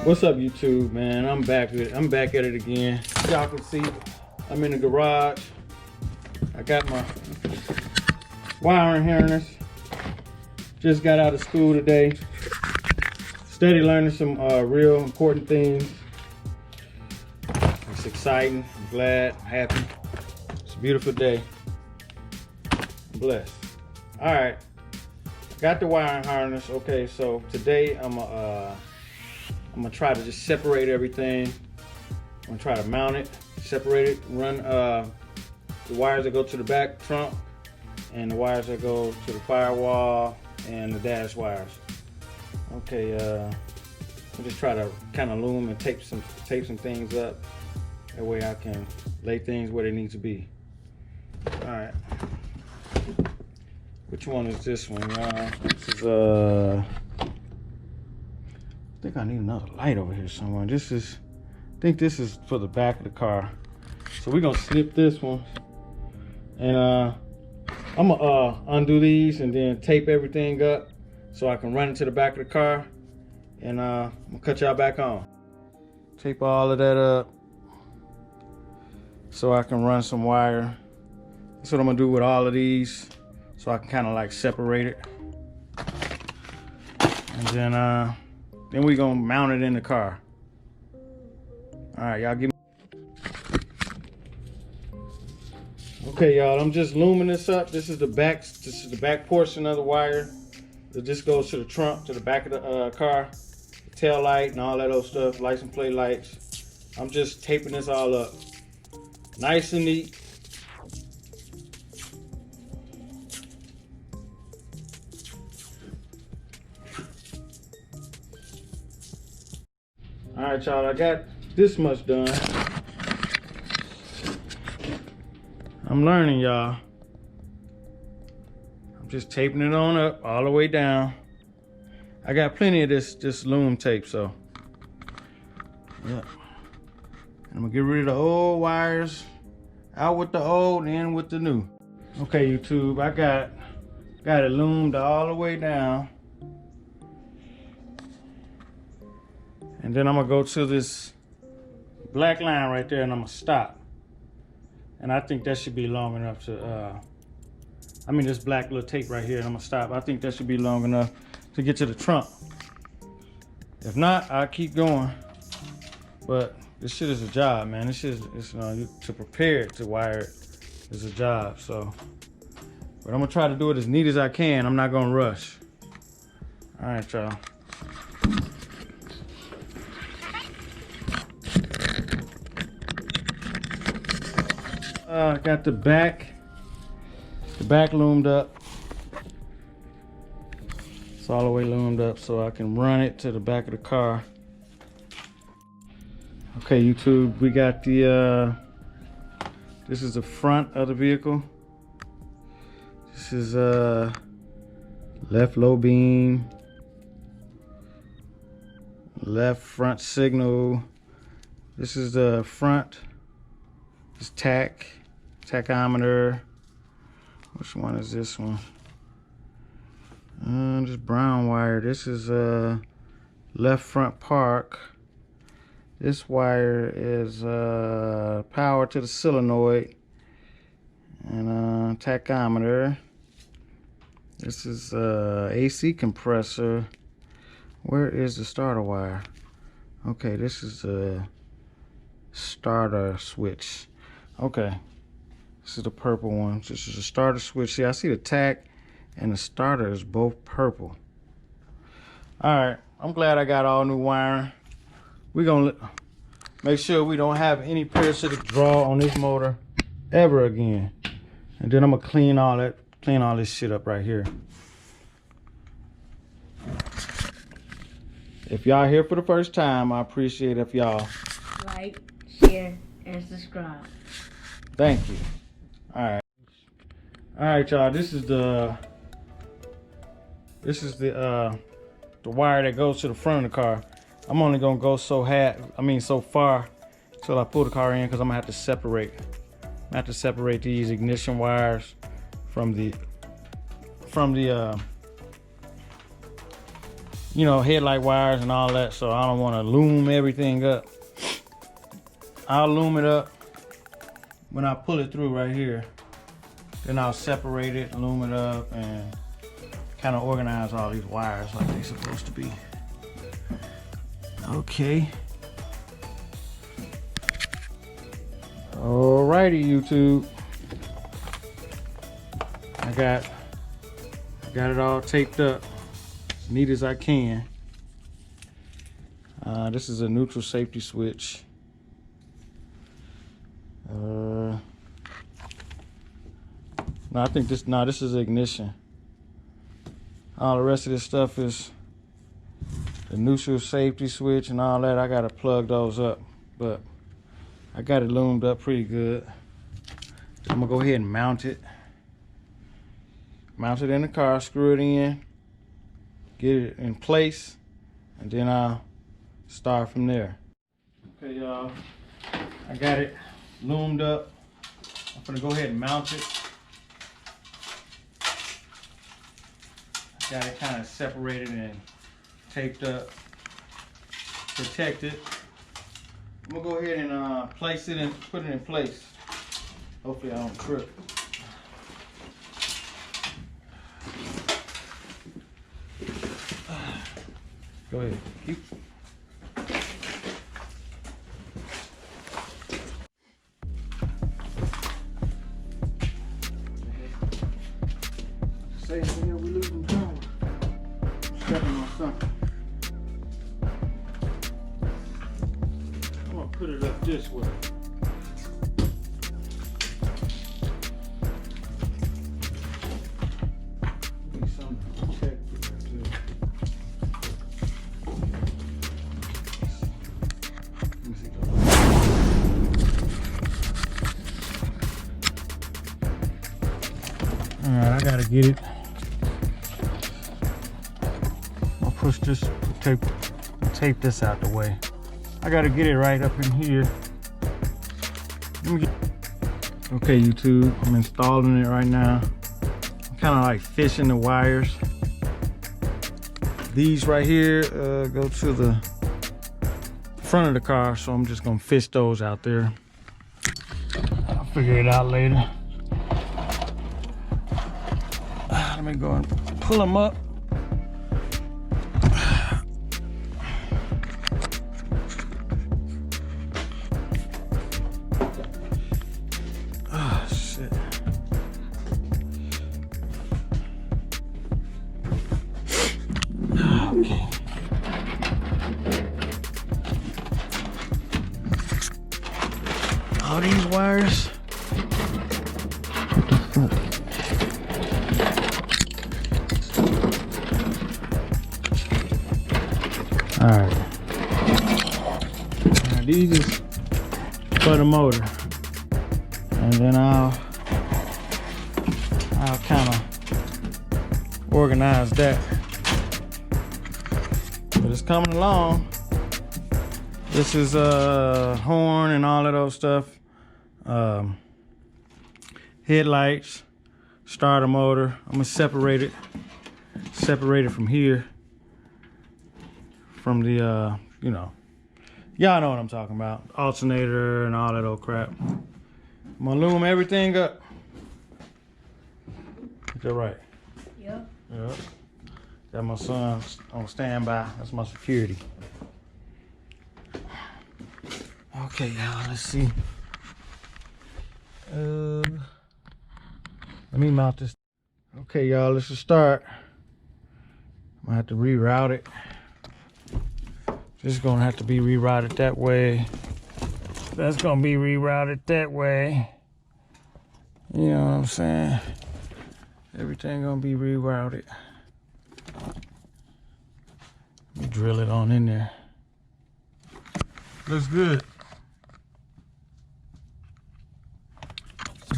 What's up, YouTube, man? I'm back at it again. Y'all can see I'm in the garage. I got my wiring harness. Just got out of school today. Steady learning some real important things. It's exciting. I'm glad, happy. It's a beautiful day. I'm blessed. All right, got the wiring harness. Okay, so today I'm gonna try to just separate everything. I'm gonna try to mount it, separate it, run the wires that go to the back trunk and the wires that go to the firewall and the dash wires. Okay, I'll just try to kind of loom and tape some things up. That way I can lay things where they need to be. All right. Which one is this one, y'all? This is I think I need another light over here somewhere. I think this is for the back of the car. So we're gonna snip this one. And I'm gonna undo these and then tape everything up so I can run it to the back of the car. And I'm gonna cut y'all back on. Tape all of that up so I can run some wire. That's what I'm gonna do with all of these, so I can kind of like separate it. And then we gonna mount it in the car. All right, y'all give me. Okay, y'all, I'm just looming this up. This is the back portion of the wire. This goes to the trunk, to the back of the car, the tail light and all that old stuff, license plate lights. I'm just taping this all up, nice and neat. All right, y'all, I got this much done. I'm learning, y'all. I'm just taping it on up all the way down. I got plenty of this loom tape, so yeah. I'm gonna get rid of the old wires, out with the old, in with the new. Okay, YouTube, I got it loomed all the way down. And then I'm gonna go to this black line right there and I'm gonna stop. And I think that should be long enough to, this black little tape right here, and I'm gonna stop. I think that should be long enough to get to the trunk. If not, I'll keep going. But this shit is a job, man. This shit is, to prepare it, to wire it is a job, so. But I'm gonna try to do it as neat as I can. I'm not gonna rush. All right, y'all. I got the back loomed up. It's all the way loomed up so I can run it to the back of the car. Okay, YouTube, we got this is the front of the vehicle. This is left low beam, left front signal. This is the front. This tachometer. Which one is this one? This brown wire. This is left front park. This wire is power to the solenoid and tachometer. This is AC compressor. Where is the starter wire? Okay, this is the starter switch. Okay, this is the purple one. This is a starter switch. See, I see the tack and the starter is both purple. All right, I'm glad I got all new wiring. We're gonna make sure we don't have any parasitic draw on this motor ever again. And then I'm gonna clean all this shit up right here. If y'all here for the first time, I appreciate if y'all like, share, and subscribe. Thank you. All right, y'all. This is the wire that goes to the front of the car. I'm only gonna go so far till I pull the car in, because I'm gonna have to separate. I have to separate these ignition wires from the you know, headlight wires and all that, so I don't want to loom everything up. I'll loom it up when I pull it through right here. Then I'll separate it, loom it up, and kind of organize all these wires like they're supposed to be. Okay. Alrighty, YouTube. I got it all taped up as neat as I can. This is a neutral safety switch. No, I think this is ignition. All the rest of this stuff is the neutral safety switch and all that. I gotta plug those up, but I got it loomed up pretty good. I'm gonna go ahead and mount it. Mount it in the car, screw it in, get it in place, and then I'll start from there. Okay, y'all, I got it loomed up. I'm gonna go ahead and mount it. Got it kind of separated and taped up, protected. I'm gonna go ahead and place it and put it in place. Hopefully I don't trip. Go ahead. Keep. Say here we losing power. Stepping on something. I'm gonna put it up this way. Need something to protect it too. Let me see. All right, I gotta get it. I'll push this, tape this out the way. I gotta get it right up in here. Okay, YouTube, I'm installing it right now. I'm kind of like fishing the wires. These right here go to the front of the car, so I'm just gonna fish those out there. I'll figure it out later. Let me go and pull them up. Oh, shit. Okay. All these wires. All right. Now these is for the motor, and then I'll kind of organize that. But it's coming along. This is horn and all of those stuff. Headlights, starter motor. I'm gonna separate it from here. From the, you know, y'all know what I'm talking about. Alternator and all that old crap. I'm gonna loom everything up. Is that right? Yep. Yep. Got my son on standby. That's my security. Okay, y'all, let's see. Let me mount this. Okay, y'all, let's just start. I'm gonna have to reroute it. This is gonna have to be rerouted that way. That's gonna be rerouted that way. You know what I'm saying? Everything gonna be rerouted. Let me drill it on in there. Looks good.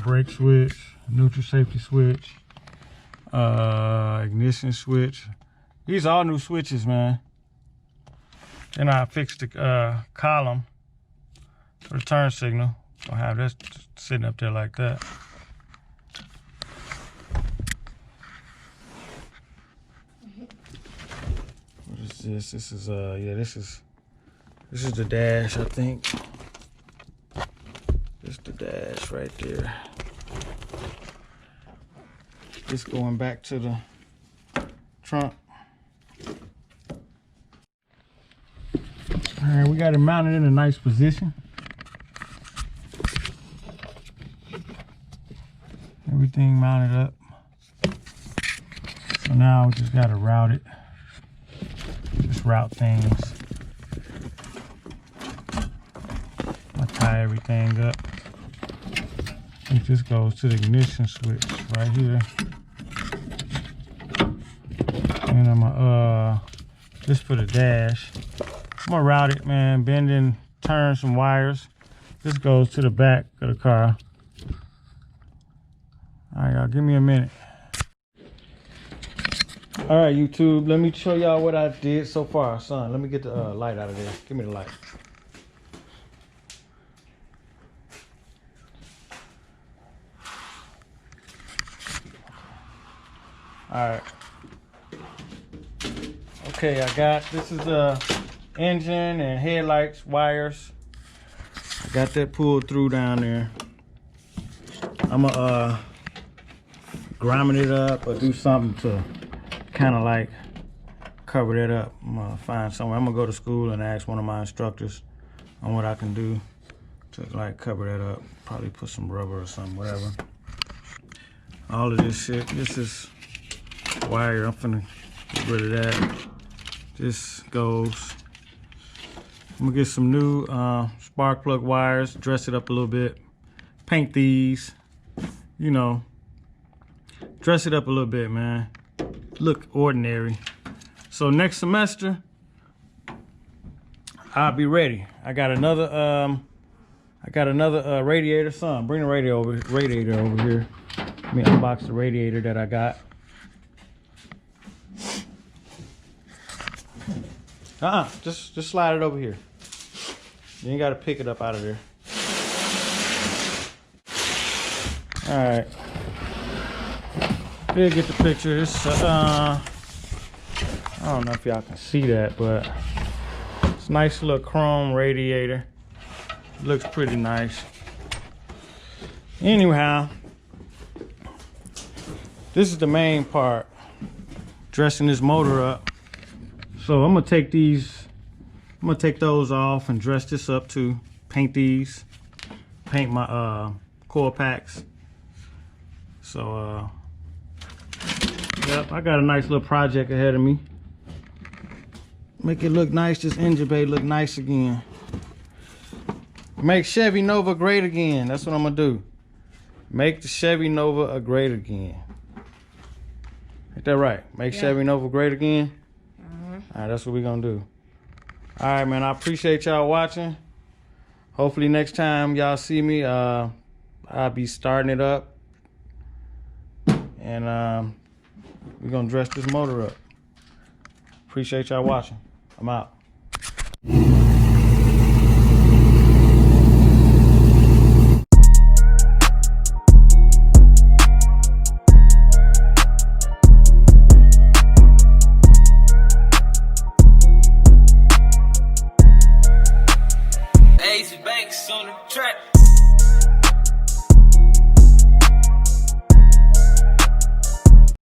Brake switch, neutral safety switch, ignition switch. These are all new switches, man. Then I fixed the column for the turn signal. Don't have that sitting up there like that. What is this? This is yeah, this is the dash, I think. This is the dash right there. This going back to the trunk. All right, we got it mounted in a nice position. Everything mounted up. So now we just gotta route it. Just route things. I tie everything up. It just goes to the ignition switch right here. And I'm gonna just for the dash, I'm gonna route it, man. Bend and turn some wires. This goes to the back of the car. All right, y'all, give me a minute. All right, YouTube, let me show y'all what I did so far. Son, let me get the light out of there. Give me the light. All right. Okay, this is the engine and headlights wires. I got that pulled through down there. I'm gonna grommet it up or do something to kind of like cover that up. I'm gonna find somewhere. I'm gonna go to school and ask one of my instructors on what I can do to like cover that up. Probably put some rubber or something, whatever. All of this shit, this is wire. I'm finna get rid of that. This goes. I'm gonna get some new spark plug wires, dress it up a little bit, paint these, you know, dress it up a little bit, man. Look ordinary. So next semester, I'll be ready. I got another radiator. Son, bring the radiator over here. Let me unbox the radiator that I got. Just slide it over here. You ain't gotta pick it up out of there. All right. Did get the picture. It's I don't know if y'all can see that, but it's a nice little chrome radiator. Looks pretty nice. Anyhow, this is the main part. Dressing this motor up. So I'm gonna take those off and dress this up too. Paint these. Paint my coil packs. So yep, I got a nice little project ahead of me. Make it look nice, this engine bay look nice again. Make Chevy Nova great again. That's what I'm gonna do. Make the Chevy Nova great again. Ain't that right? Make Chevy Nova great again? All right, that's what we're gonna do. All right, man, I appreciate y'all watching. Hopefully next time y'all see me, I'll be starting it up. And we're gonna dress this motor up. Appreciate y'all watching. I'm out.